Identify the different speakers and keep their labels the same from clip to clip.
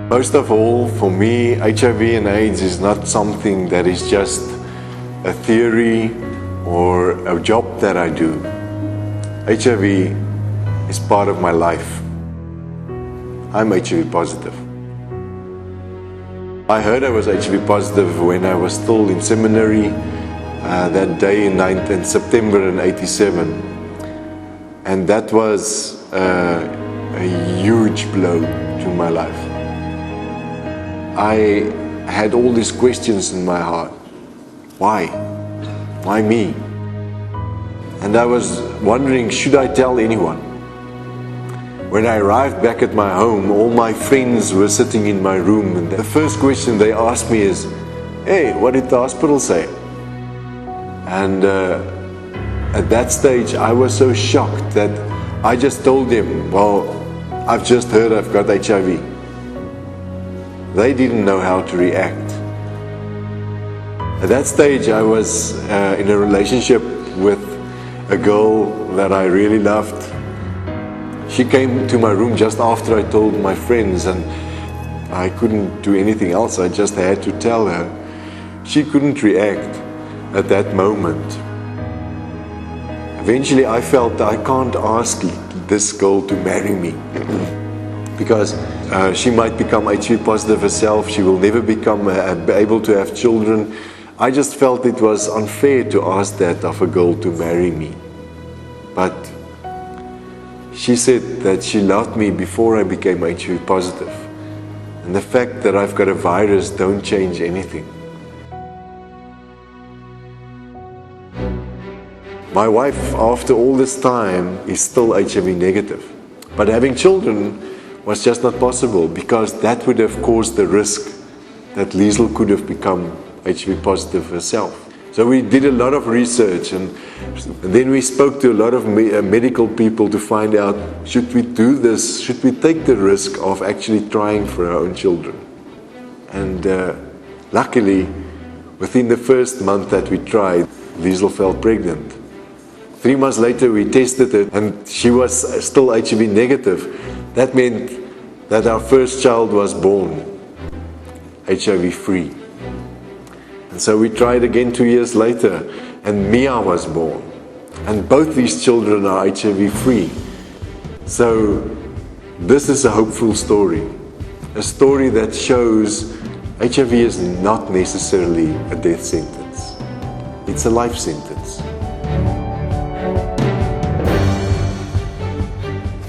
Speaker 1: Most of all, for me, HIV and AIDS is not something that is just a theory or a job that I do. HIV is part of my life. I'm HIV positive. I heard I was HIV positive when I was still in seminary, that day in September in '87. And that was a huge blow to my life. I had all these questions in my heart. Why? Why me? And I was wondering, should I tell anyone? When I arrived back at my home, all my friends were sitting in my room, and the first question they asked me is, "Hey, what did the hospital say?" And at that stage, I was so shocked that I just told them, "Well, I've just heard I've got HIV." They didn't know how to react. At that stage, I was in a relationship with a girl that I really loved. She came to my room just after I told my friends, and I couldn't do anything else. I just had to tell her. She couldn't react at that moment. Eventually, I felt I can't ask this girl to marry me because she might become HIV positive herself. She will never become able to have children. I just felt it was unfair to ask that of a girl to marry me. But she said that she loved me before I became HIV positive. And the fact that I've got a virus don't change anything. My wife, after all this time, is still HIV negative. But having children was just not possible because that would have caused the risk that Liesl could have become HIV positive herself. So we did a lot of research, and then we spoke to a lot of medical people to find out, should we do this? Should we take the risk of actually trying for our own children? And luckily, within the first month that we tried, Liesl fell pregnant. 3 months later, we tested it, and she was still HIV negative. That meant that our first child was born HIV free. And so we tried again 2 years later, and Mia was born. And both these children are HIV free. So this is a hopeful story. A story that shows HIV is not necessarily a death sentence. It's a life sentence.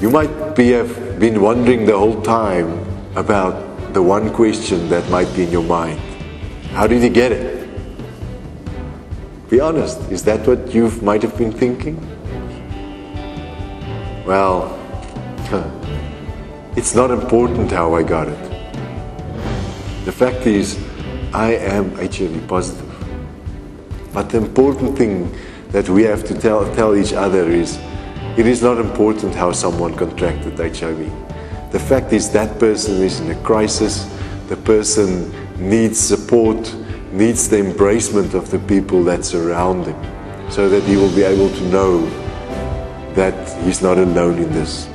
Speaker 1: You might have been wondering the whole time about the one question that might be in your mind. How did he get it? Be honest, is that what you might have been thinking? Well, it's not important how I got it. The fact is, I am HIV positive. But the important thing that we have to tell each other is, it is not important how someone contracted HIV. The fact is that person is in a crisis, the person needs support, needs the embracement of the people that surround him, so that he will be able to know that he's not alone in this.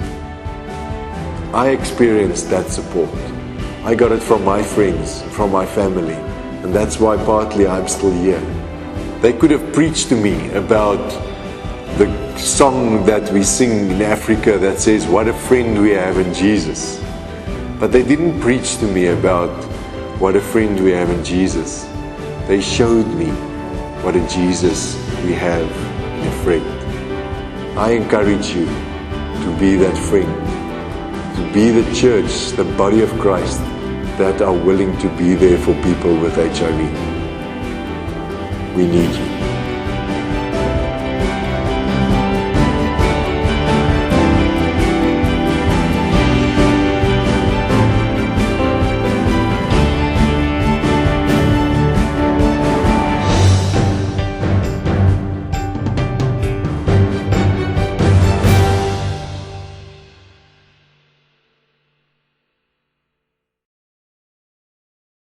Speaker 1: I experienced that support. I got it from my friends, from my family, and that's why partly I'm still here. They could have preached to me about the song that we sing in Africa that says, "What a friend we have in Jesus." But they didn't preach to me about what a friend we have in Jesus. They showed me what a Jesus we have in a friend. I encourage you to be that friend, to be the church, the body of Christ, that are willing to be there for people with HIV. We need you.